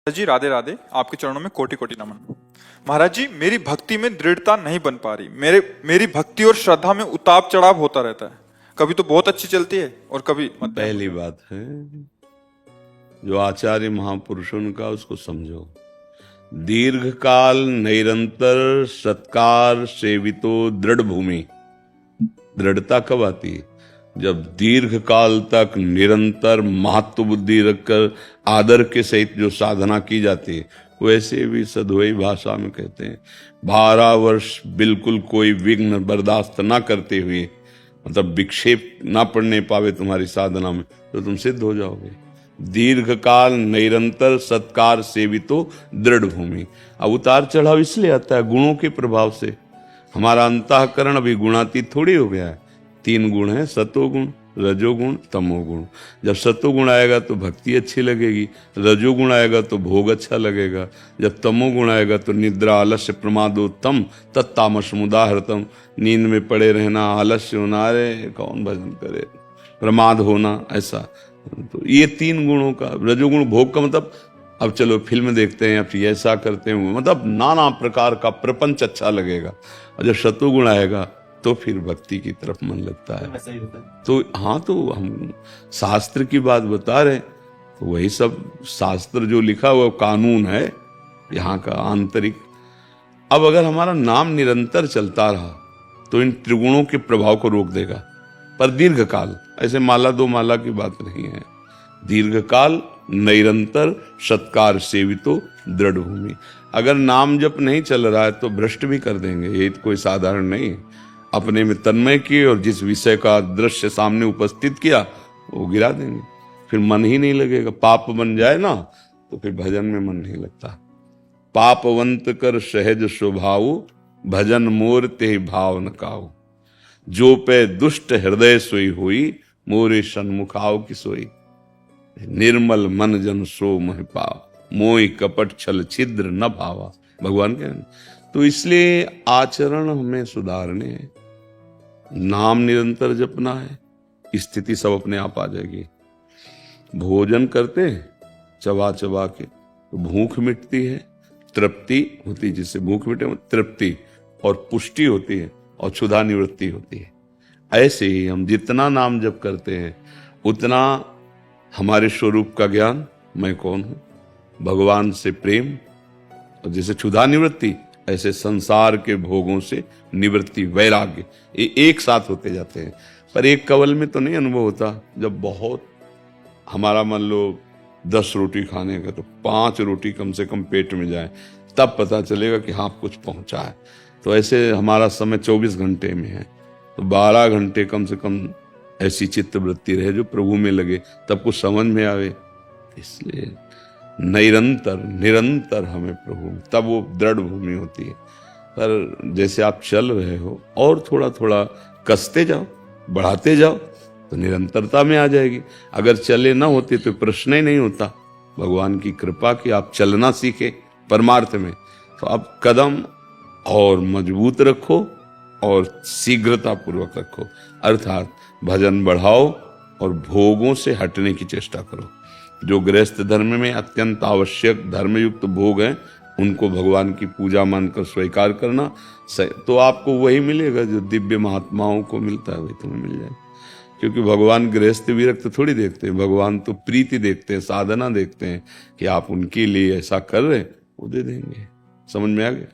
जी राधे राधे। आपके चरणों में कोटि कोटि नमन। महाराज जी, मेरी भक्ति में दृढ़ता नहीं बन पा रही। मेरी भक्ति और श्रद्धा में उतार चढ़ाव होता रहता है। कभी तो बहुत अच्छी चलती है और कभी मध्यम। पहली बात है, जो आचार्य महापुरुषों का उसको समझो। दीर्घ काल निरंतर सत्कार सेवितो दृढ़ भूमि। दृढ़ता कब आती है? जब दीर्घ काल तक निरंतर महत्व बुद्धि रखकर आदर के सहित जो साधना की जाती है, वैसे भी सदोई भाषा में कहते हैं 12 वर्ष बिल्कुल कोई विघ्न बर्दाश्त ना करते हुए, मतलब विक्षेप ना पड़ने पावे तुम्हारी साधना में, तो तुम सिद्ध हो जाओगे। दीर्घ काल निरंतर सत्कार सेवितो दृढ़ भूमि। अब उतार चढ़ाव इसलिए आता है गुणों के प्रभाव से। हमारा अंतःकरण अभी गुणातीत थोड़ी हो गया है। 3 गुण है, सतोगुण, रजोगुण, तमोगुण। जब सतोगुण आएगा तो भक्ति अच्छी लगेगी, रजोगुण आएगा तो भोग अच्छा लगेगा, जब तमोगुण आएगा तो निद्रा आलस्य प्रमादोत्तम तत्तामस मुदाहृतम। नींद में पड़े रहना, आलस्य होना, अरे कौन भजन करे, प्रमाद होना, ऐसा। तो ये 3 गुणों का, रजोगुण भोग का मतलब अब चलो फिल्म देखते हैं, अब ऐसा करते हैं, मतलब नाना प्रकार का प्रपंच अच्छा लगेगा। और जब सतोगुण आएगा तो फिर भक्ति की तरफ मन लगता है। तो हाँ, तो हम शास्त्र की बात बता रहे, तो वही सब शास्त्र जो लिखा हुआ कानून है यहाँ का आंतरिक। अब अगर हमारा नाम निरंतर चलता रहा तो इन त्रिगुणों के प्रभाव को रोक देगा, पर दीर्घ काल, ऐसे माला 2 माला की बात नहीं है। दीर्घ काल निरंतर सत्कार सेवितो दृढ़ भूमि। अगर नाम जप नहीं चल रहा है तो भ्रष्ट भी कर देंगे, ये तो कोई साधारण नहीं। अपने में तन्मय किए और जिस विषय का दृश्य सामने उपस्थित किया वो गिरा देंगे, फिर मन ही नहीं लगेगा। पाप बन जाए ना तो फिर भजन में मन नहीं लगता। पापवंत कर सहज स्वभाव, भजन मोर ते भाव न काऊ। जो पे दुष्ट हृदय सोई हुई, मोरे सन्मुख आओ की सोई। निर्मल मन जन सो मह पाव, मोहि कपट छल छिद्र न भावा। भगवान के। तो इसलिए आचरण हमें सुधारने हैं, नाम निरंतर जपना है, स्थिति सब अपने आप आ जाएगी। भोजन करते हैं चबा चबा के तो भूख मिटती है, तृप्ति होती है, जिससे भूख मिटे तृप्ति और पुष्टि होती है और क्षुधा निवृत्ति होती है। ऐसे ही हम जितना नाम जप करते हैं उतना हमारे स्वरूप का ज्ञान, मैं कौन हूं, भगवान से प्रेम, और जैसे क्षुधा निवृत्ति ऐसे संसार के भोगों से निवृत्ति, वैराग्य, ये एक साथ होते जाते हैं। पर एक कवल में तो नहीं अनुभव होता। जब बहुत हमारा मान लो 10 रोटी खाने का, तो 5 रोटी कम से कम पेट में जाए, तब पता चलेगा कि हाँ कुछ पहुंचा है। तो ऐसे हमारा समय 24 घंटे में है, तो 12 घंटे कम से कम ऐसी चित्त वृत्ति रहे जो प्रभु में लगे, तब कुछ समझ में आवे। इसलिए निरंतर निरंतर हमें प्रभु, तब वो दृढ़ भूमि होती है। पर जैसे आप चल रहे हो और थोड़ा थोड़ा कसते जाओ, बढ़ाते जाओ, तो निरंतरता में आ जाएगी। अगर चले ना होते तो प्रश्न ही नहीं होता। भगवान की कृपा कि आप चलना सीखे परमार्थ में, तो आप कदम और मजबूत रखो और शीघ्रता पूर्वक रखो, अर्थात भजन बढ़ाओ और भोगों से हटने की चेष्टा करो। जो गृहस्थ धर्म में अत्यंत आवश्यक धर्मयुक्त भोग हैं उनको भगवान की पूजा मानकर स्वीकार करना, तो आपको वही मिलेगा जो दिव्य महात्माओं को मिलता है, वही तुम्हें मिल जाएगा। क्योंकि भगवान गृहस्थ विरक्त थोड़ी देखते हैं, भगवान तो प्रीति देखते हैं, साधना देखते हैं कि आप उनके लिए ऐसा कर रहे, वो दे देंगे। समझ में आ गया?